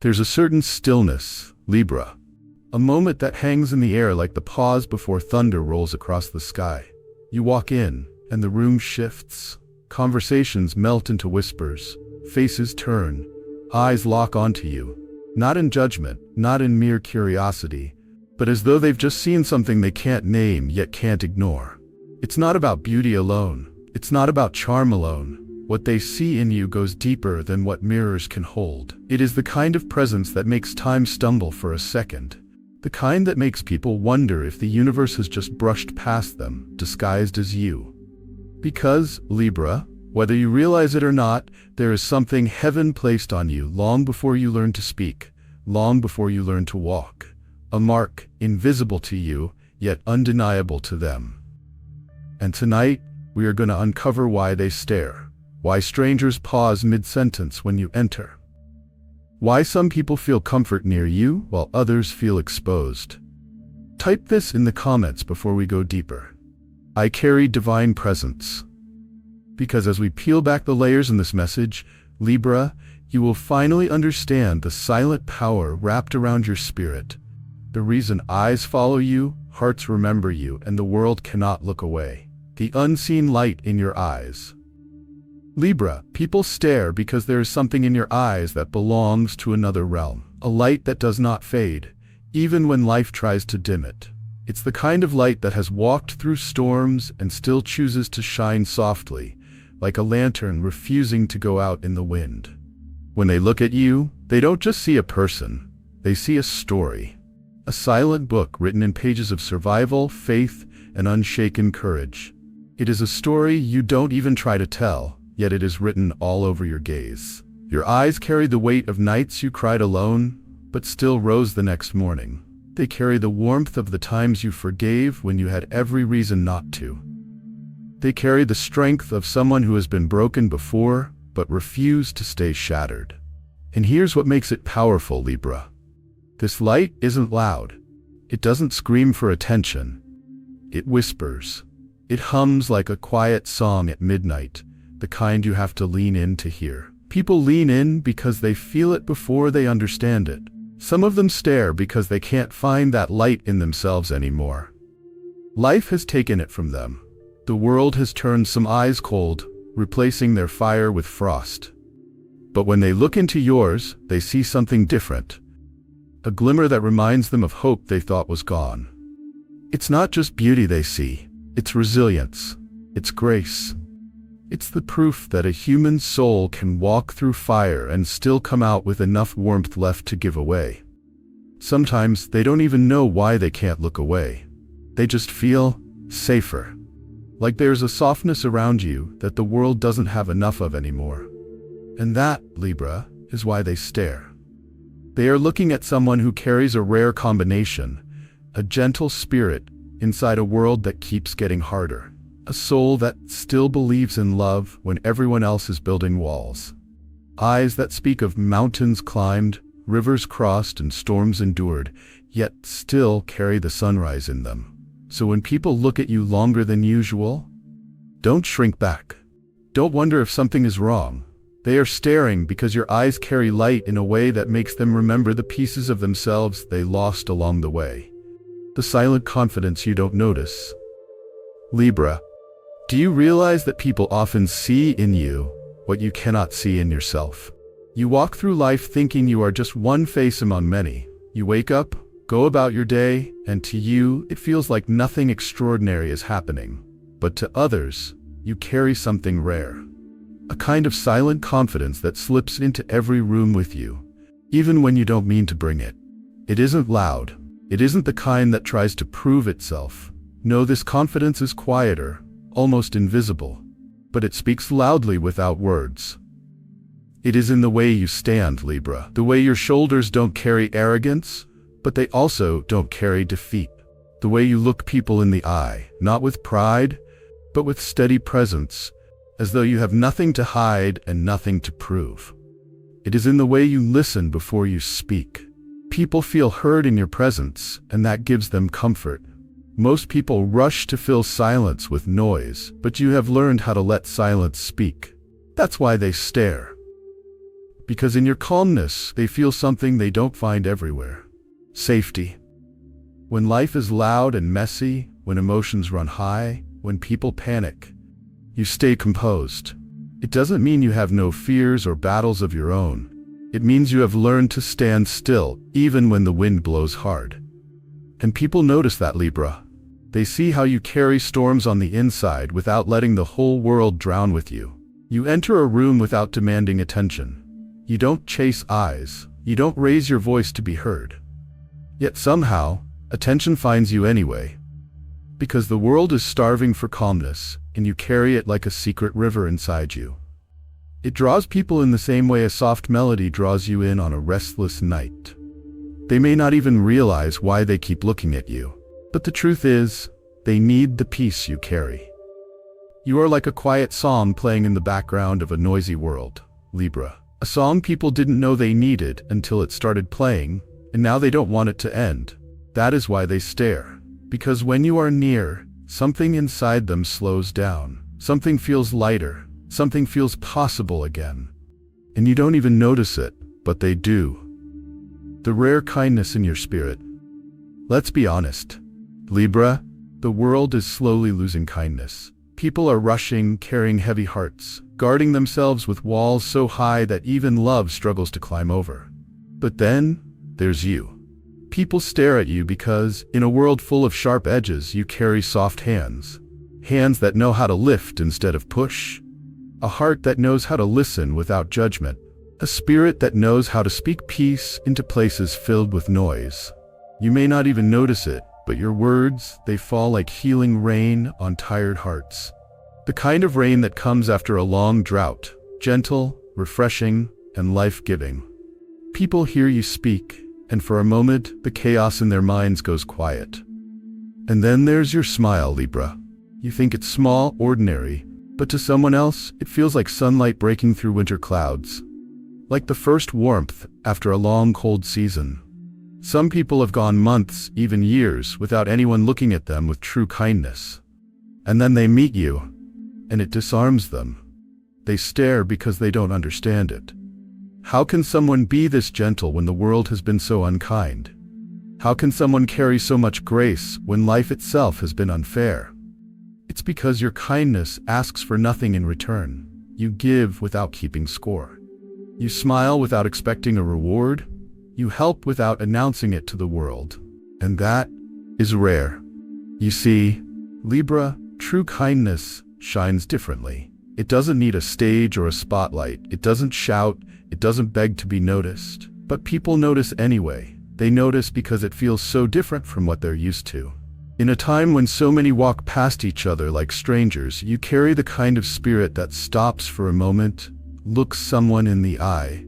There's a certain stillness, Libra. A moment that hangs in the air like the pause before thunder rolls across the sky. You walk in, and the room shifts. Conversations melt into whispers. Faces turn. Eyes lock onto you. Not in judgment, not in mere curiosity, but as though they've just seen something they can't name yet can't ignore. It's not about beauty alone. It's not about charm alone. What they see in you goes deeper than what mirrors can hold. It is the kind of presence that makes time stumble for a second. The kind that makes people wonder if the universe has just brushed past them, disguised as you. Because, Libra, whether you realize it or not, there is something heaven placed on you long before you learn to speak, long before you learn to walk. A mark, invisible to you, yet undeniable to them. And tonight, we are going to uncover why they stare, why strangers pause mid-sentence when you enter, why some people feel comfort near you while others feel exposed. Type this in the comments before we go deeper. I carry divine presence. Because as we peel back the layers in this message, Libra, you will finally understand the silent power wrapped around your spirit. The reason eyes follow you, hearts remember you, and the world cannot look away. The unseen light in your eyes. Libra, people stare because there is something in your eyes that belongs to another realm. A light that does not fade, even when life tries to dim it. It's the kind of light that has walked through storms and still chooses to shine softly, like a lantern refusing to go out in the wind. When they look at you, they don't just see a person, they see a story. A silent book written in pages of survival, faith, and unshaken courage. It is a story you don't even try to tell, yet it is written all over your gaze. Your eyes carry the weight of nights you cried alone, but still rose the next morning. They carry the warmth of the times you forgave when you had every reason not to. They carry the strength of someone who has been broken before, but refused to stay shattered. And here's what makes it powerful, Libra. This light isn't loud. It doesn't scream for attention. It whispers. It hums like a quiet song at midnight, the kind you have to lean in to hear. People lean in because they feel it before they understand it. Some of them stare because they can't find that light in themselves anymore. Life has taken it from them. The world has turned some eyes cold, replacing their fire with frost. But when they look into yours, they see something different. A glimmer that reminds them of hope they thought was gone. It's not just beauty they see, it's resilience, it's grace. It's the proof that a human soul can walk through fire and still come out with enough warmth left to give away. Sometimes they don't even know why they can't look away. They just feel safer. Like there's a softness around you that the world doesn't have enough of anymore. And that, Libra, is why they stare. They are looking at someone who carries a rare combination, a gentle spirit inside a world that keeps getting harder. A soul that still believes in love when everyone else is building walls. Eyes that speak of mountains climbed, rivers crossed, and storms endured, yet still carry the sunrise in them. So when people look at you longer than usual, don't shrink back. Don't wonder if something is wrong. They are staring because your eyes carry light in a way that makes them remember the pieces of themselves they lost along the way. The silent confidence you don't notice. Libra, do you realize that people often see in you what you cannot see in yourself? You walk through life thinking you are just one face among many. You wake up, go about your day, and to you, it feels like nothing extraordinary is happening. But to others, you carry something rare. A kind of silent confidence that slips into every room with you, even when you don't mean to bring it. It isn't loud. It isn't the kind that tries to prove itself. No, this confidence is quieter, almost invisible, but it speaks loudly without words. It is in the way you stand, Libra. The way your shoulders don't carry arrogance, but they also don't carry defeat. The way you look people in the eye, not with pride, but with steady presence, as though you have nothing to hide and nothing to prove. It is in the way you listen before you speak. People feel heard in your presence, and that gives them comfort. Most people rush to fill silence with noise, but you have learned how to let silence speak. That's why they stare. Because in your calmness, they feel something they don't find everywhere. Safety. When life is loud and messy, when emotions run high, when people panic, you stay composed. It doesn't mean you have no fears or battles of your own. It means you have learned to stand still, even when the wind blows hard. And people notice that, Libra. They see how you carry storms on the inside without letting the whole world drown with you. You enter a room without demanding attention. You don't chase eyes. You don't raise your voice to be heard. Yet somehow, attention finds you anyway. Because the world is starving for calmness, and you carry it like a secret river inside you. It draws people in the same way a soft melody draws you in on a restless night. They may not even realize why they keep looking at you. But the truth is, they need the peace you carry. You are like a quiet song playing in the background of a noisy world, Libra. A song people didn't know they needed until it started playing, and now they don't want it to end. That is why they stare. Because when you are near, something inside them slows down. Something feels lighter. Something feels possible again. And you don't even notice it, but they do. The rare kindness in your spirit. Let's be honest. Libra, the world is slowly losing kindness. People are rushing, carrying heavy hearts, guarding themselves with walls so high that even love struggles to climb over. But then, there's you. People stare at you because, in a world full of sharp edges, you carry soft hands. Hands that know how to lift instead of push. A heart that knows how to listen without judgment. A spirit that knows how to speak peace into places filled with noise. You may not even notice it, but your words, they fall like healing rain on tired hearts. The kind of rain that comes after a long drought, gentle, refreshing, and life-giving. People hear you speak, and for a moment, the chaos in their minds goes quiet. And then there's your smile, Libra. You think it's small, ordinary, but to someone else, it feels like sunlight breaking through winter clouds. Like the first warmth after a long cold season. Some people have gone months, even years, without anyone looking at them with true kindness. And then they meet you, and it disarms them. They stare because they don't understand it. How can someone be this gentle when the world has been so unkind? How can someone carry so much grace when life itself has been unfair? It's because your kindness asks for nothing in return. You give without keeping score. You smile without expecting a reward. You help without announcing it to the world. And that is rare. You see, Libra, true kindness shines differently. It doesn't need a stage or a spotlight. It doesn't shout. It doesn't beg to be noticed. But people notice anyway. They notice because it feels so different from what they're used to. In a time when so many walk past each other like strangers, you carry the kind of spirit that stops for a moment, looks someone in the eye,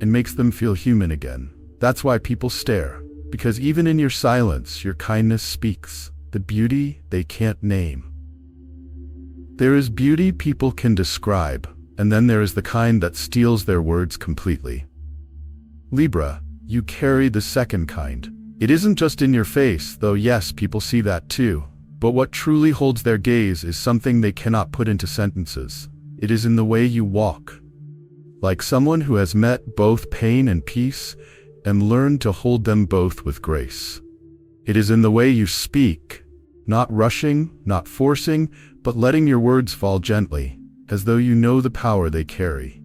and makes them feel human again. That's why people stare, because even in your silence, your kindness speaks, the beauty they can't name. There is beauty people can describe, and then there is the kind that steals their words completely. Libra, you carry the second kind. It isn't just in your face, though yes, people see that too. But what truly holds their gaze is something they cannot put into sentences. It is in the way you walk. Like someone who has met both pain and peace, and learned to hold them both with grace. It is in the way you speak, not rushing, not forcing, but letting your words fall gently, as though you know the power they carry.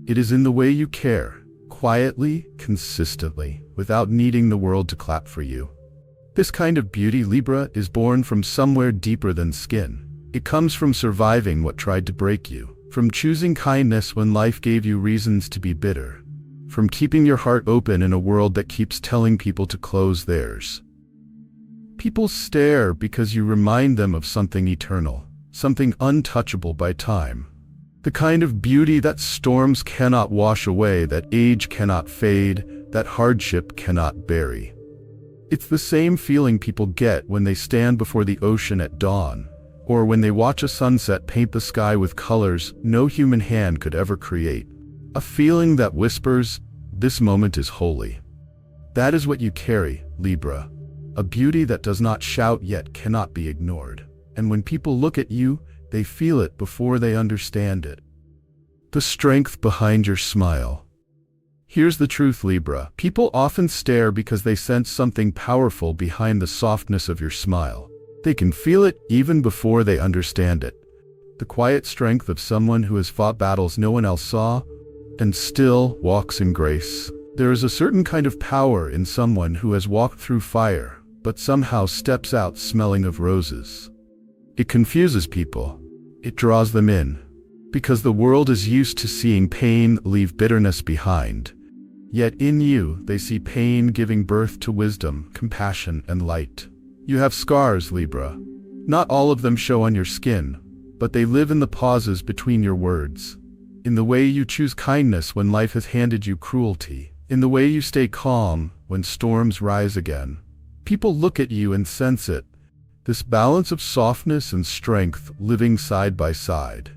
It is in the way you care, quietly, consistently, without needing the world to clap for you. This kind of beauty, Libra, is born from somewhere deeper than skin. It comes from surviving what tried to break you, from choosing kindness when life gave you reasons to be bitter, from keeping your heart open in a world that keeps telling people to close theirs. People stare because you remind them of something eternal, something untouchable by time. The kind of beauty that storms cannot wash away, that age cannot fade, that hardship cannot bury. It's the same feeling people get when they stand before the ocean at dawn, or when they watch a sunset paint the sky with colors no human hand could ever create. A feeling that whispers, "This moment is holy." That is what you carry, Libra. A beauty that does not shout yet cannot be ignored. And when people look at you, they feel it before they understand it. The strength behind your smile. Here's the truth, Libra. People often stare because they sense something powerful behind the softness of your smile. They can feel it even before they understand it. The quiet strength of someone who has fought battles no one else saw and still walks in grace. There is a certain kind of power in someone who has walked through fire, but somehow steps out smelling of roses. It confuses people. It draws them in, because the world is used to seeing pain leave bitterness behind. Yet in you, they see pain giving birth to wisdom, compassion, and light. You have scars, Libra. Not all of them show on your skin, but they live in the pauses between your words. In the way you choose kindness when life has handed you cruelty. In the way you stay calm when storms rise again. People look at you and sense it. This balance of softness and strength living side by side.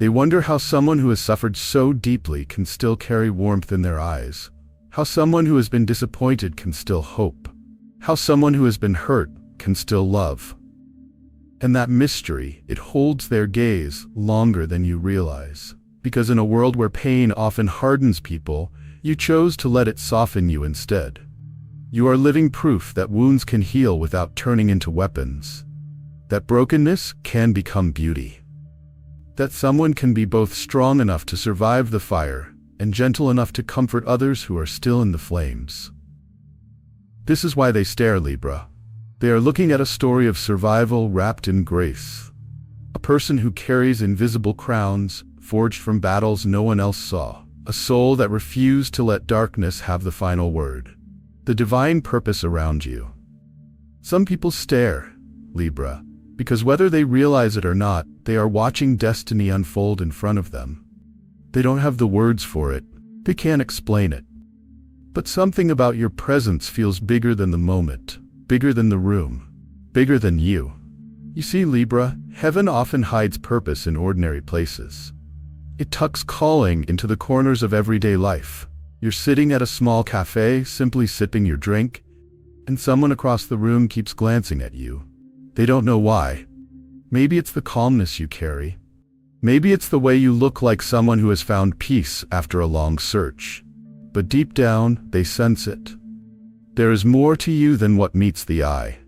They wonder how someone who has suffered so deeply can still carry warmth in their eyes. How someone who has been disappointed can still hope. How someone who has been hurt can still love. And that mystery, it holds their gaze longer than you realize. Because in a world where pain often hardens people, you chose to let it soften you instead. You are living proof that wounds can heal without turning into weapons. That brokenness can become beauty. That someone can be both strong enough to survive the fire and gentle enough to comfort others who are still in the flames. This is why they stare, Libra. They are looking at a story of survival wrapped in grace. A person who carries invisible crowns, forged from battles no one else saw. A soul that refused to let darkness have the final word. The divine purpose around you. Some people stare, Libra, because whether they realize it or not, they are watching destiny unfold in front of them. They don't have the words for it. They can't explain it. But something about your presence feels bigger than the moment, bigger than the room, bigger than you. You see, Libra, heaven often hides purpose in ordinary places. It tucks calling into the corners of everyday life. You're sitting at a small cafe, simply sipping your drink, and someone across the room keeps glancing at you. They don't know why. Maybe it's the calmness you carry. Maybe it's the way you look like someone who has found peace after a long search. But deep down, they sense it. There is more to you than what meets the eye.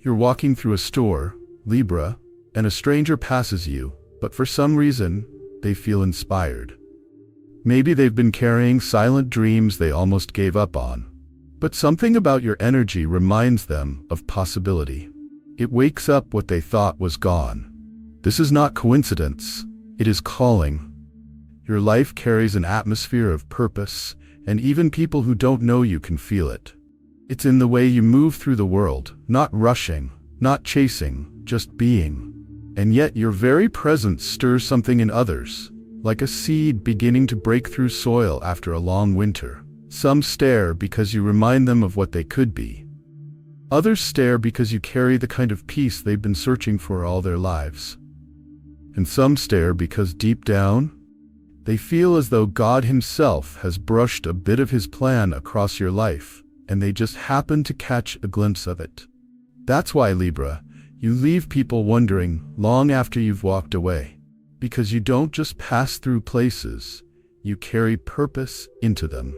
You're walking through a store, Libra, and a stranger passes you, but for some reason, they feel inspired. Maybe they've been carrying silent dreams they almost gave up on. But something about your energy reminds them of possibility. It wakes up what they thought was gone. This is not coincidence. It is calling. Your life carries an atmosphere of purpose, and even people who don't know you can feel it. It's in the way you move through the world, not rushing, not chasing, just being. And yet your very presence stirs something in others, like a seed beginning to break through soil after a long winter. Some stare because you remind them of what they could be. Others stare because you carry the kind of peace they've been searching for all their lives. And some stare because deep down, they feel as though God Himself has brushed a bit of His plan across your life, and they just happen to catch a glimpse of it. That's why, Libra, you leave people wondering long after you've walked away. Because you don't just pass through places, you carry purpose into them.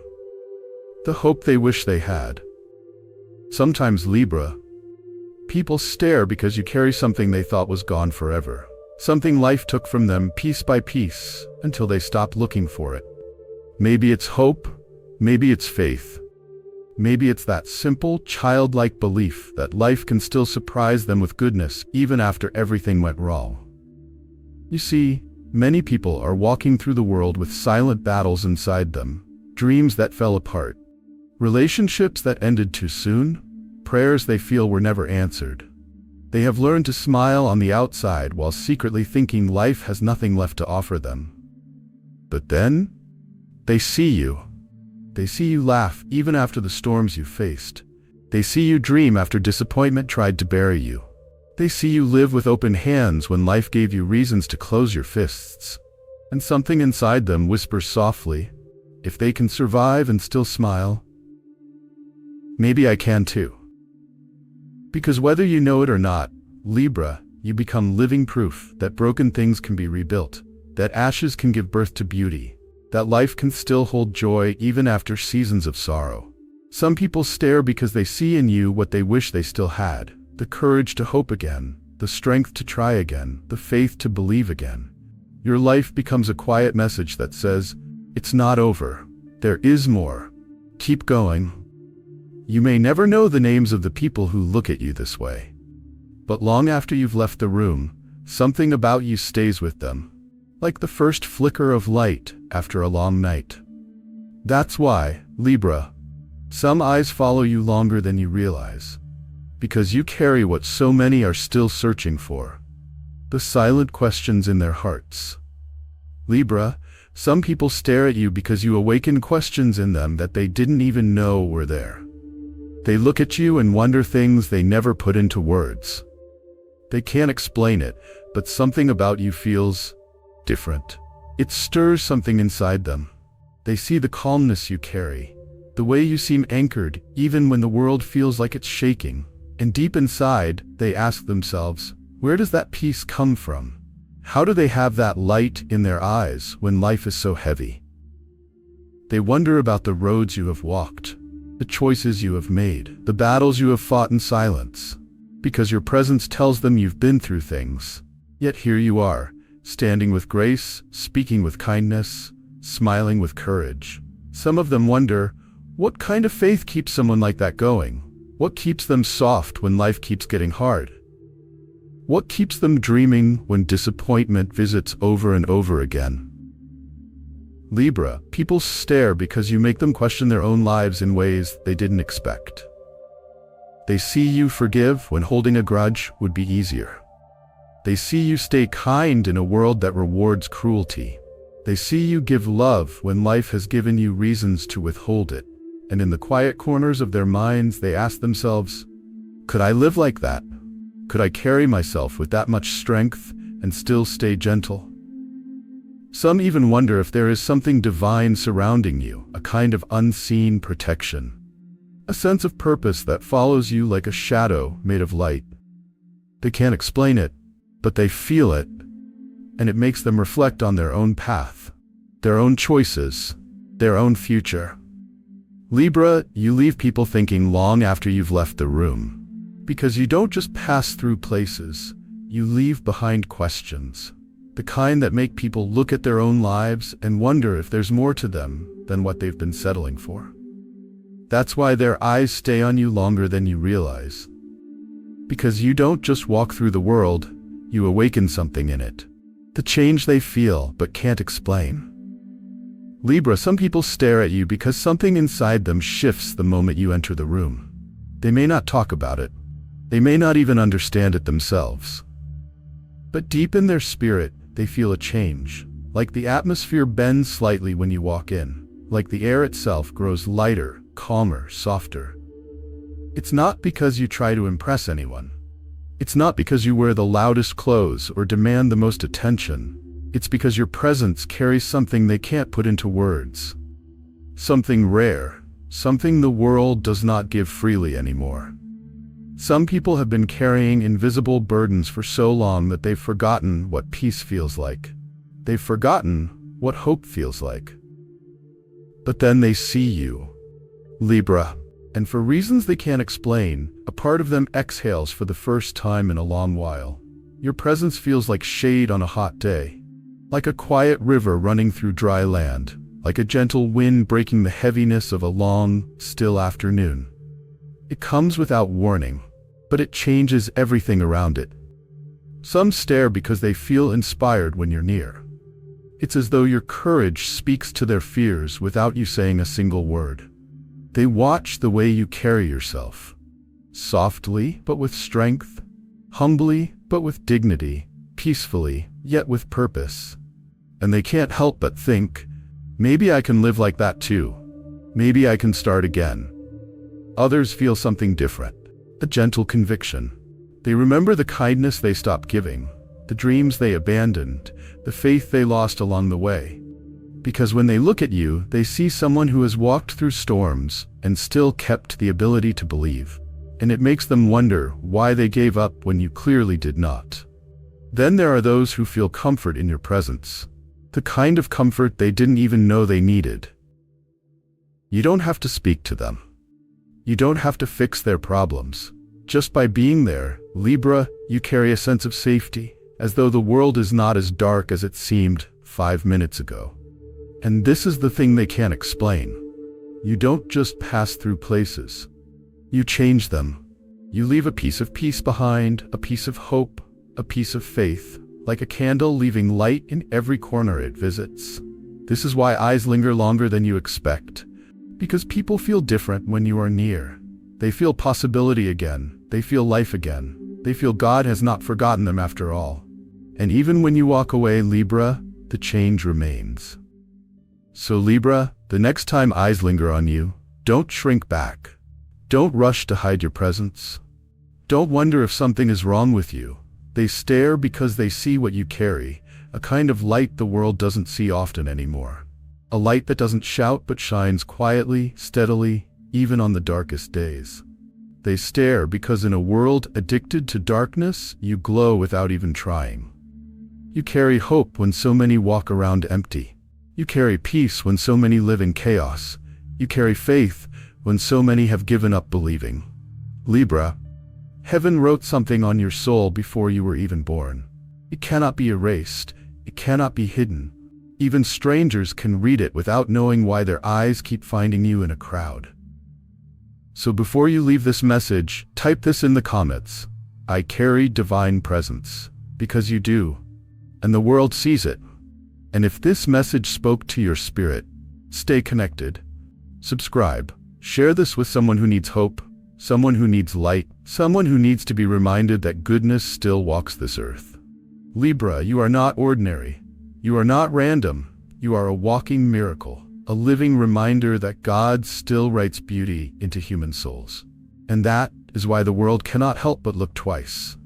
The hope they wish they had. Sometimes, Libra, people stare because you carry something they thought was gone forever. Something life took from them piece by piece until they stopped looking for it. Maybe it's hope, maybe it's faith. Maybe it's that simple, childlike belief that life can still surprise them with goodness even after everything went wrong. You see, many people are walking through the world with silent battles inside them, dreams that fell apart, relationships that ended too soon, prayers they feel were never answered. They have learned to smile on the outside while secretly thinking life has nothing left to offer them. But then, they see you. They see you laugh even after the storms you faced. They see you dream after disappointment tried to bury you. They see you live with open hands when life gave you reasons to close your fists. And something inside them whispers softly, if they can survive and still smile, maybe I can too. Because whether you know it or not, Libra, you become living proof that broken things can be rebuilt, that ashes can give birth to beauty, that life can still hold joy even after seasons of sorrow. Some people stare because they see in you what they wish they still had: the courage to hope again, the strength to try again, the faith to believe again. Your life becomes a quiet message that says, "It's not over. There is more. Keep going." You may never know the names of the people who look at you this way, but long after you've left the room, something about you stays with them, like the first flicker of light after a long night. That's why, Libra, some eyes follow you longer than you realize, because you carry what so many are still searching for: the silent questions in their hearts. Libra, some people stare at you because you awaken questions in them that they didn't even know were there. They look at you and wonder things they never put into words. They can't explain it, but something about you feels different. It stirs something inside them. They see the calmness you carry, the way you seem anchored even when the world feels like it's shaking. And deep inside, they ask themselves, where does that peace come from? How do they have that light in their eyes when life is so heavy? They wonder about the roads you have walked, the choices you have made, the battles you have fought in silence, because your presence tells them you've been through things. Yet here you are, standing with grace, speaking with kindness, smiling with courage. Some of them wonder, what kind of faith keeps someone like that going? What keeps them soft when life keeps getting hard? What keeps them dreaming when disappointment visits over and over again? Libra, people stare because you make them question their own lives in ways they didn't expect. They see you forgive when holding a grudge would be easier. They see you stay kind in a world that rewards cruelty. They see you give love when life has given you reasons to withhold it. And in the quiet corners of their minds, they ask themselves, could I live like that? Could I carry myself with that much strength and still stay gentle? Some even wonder if there is something divine surrounding you, a kind of unseen protection, a sense of purpose that follows you like a shadow made of light. They can't explain it, but they feel it, and it makes them reflect on their own path, their own choices, their own future. Libra, you leave people thinking long after you've left the room, because you don't just pass through places, you leave behind questions. The kind that make people look at their own lives and wonder if there's more to them than what they've been settling for. That's why their eyes stay on you longer than you realize. Because you don't just walk through the world, you awaken something in it. The change they feel but can't explain. Libra, some people stare at you because something inside them shifts the moment you enter the room. They may not talk about it. They may not even understand it themselves. But deep in their spirit, they feel a change, like the atmosphere bends slightly when you walk in, like the air itself grows lighter, calmer, softer. It's not because you try to impress anyone. It's not because you wear the loudest clothes or demand the most attention. It's because your presence carries something they can't put into words. Something rare, something the world does not give freely anymore. Some people have been carrying invisible burdens for so long that they've forgotten what peace feels like. They've forgotten what hope feels like. But then they see you, Libra, and for reasons they can't explain, a part of them exhales for the first time in a long while. Your presence feels like shade on a hot day, like a quiet river running through dry land, like a gentle wind breaking the heaviness of a long, still afternoon. It comes without warning, but it changes everything around it. Some stare because they feel inspired when you're near. It's as though your courage speaks to their fears without you saying a single word. They watch the way you carry yourself, softly but with strength, humbly but with dignity, peacefully yet with purpose. And they can't help but think, maybe I can live like that too. Maybe I can start again. Others feel something different. A gentle conviction. They remember the kindness they stopped giving, the dreams they abandoned, the faith they lost along the way. Because when they look at you, they see someone who has walked through storms and still kept the ability to believe. And it makes them wonder why they gave up when you clearly did not. Then there are those who feel comfort in your presence. the kind of comfort they didn't even know they needed. You don't have to speak to them. You don't have to fix their problems. Just by being there, Libra, you carry a sense of safety, as though the world is not as dark as it seemed 5 minutes ago. And this is the thing they can't explain. You don't just pass through places. You change them. You leave a piece of peace behind, a piece of hope, a piece of faith, like a candle leaving light in every corner it visits. This is why eyes linger longer than you expect. Because people feel different when you are near. They feel possibility again. They feel life again. They feel God has not forgotten them after all. And even when you walk away, Libra, the change remains. So Libra, the next time eyes linger on you, don't shrink back. Don't rush to hide your presence. Don't wonder if something is wrong with you. They stare because they see what you carry, a kind of light the world doesn't see often anymore. A light that doesn't shout but shines quietly, steadily, even on the darkest days. They stare because in a world addicted to darkness, you glow without even trying. You carry hope when so many walk around empty. You carry peace when so many live in chaos. You carry faith when so many have given up believing. Libra, heaven wrote something on your soul before you were even born. It cannot be erased. It cannot be hidden. Even strangers can read it without knowing why their eyes keep finding you in a crowd. So before you leave this message, type this in the comments. I carry divine presence. Because you do. And the world sees it. And if this message spoke to your spirit, stay connected. Subscribe. Share this with someone who needs hope, someone who needs light, someone who needs to be reminded that goodness still walks this earth. Libra, you are not ordinary. You are not random. You are a walking miracle, a living reminder that God still writes beauty into human souls. And that is why the world cannot help but look twice.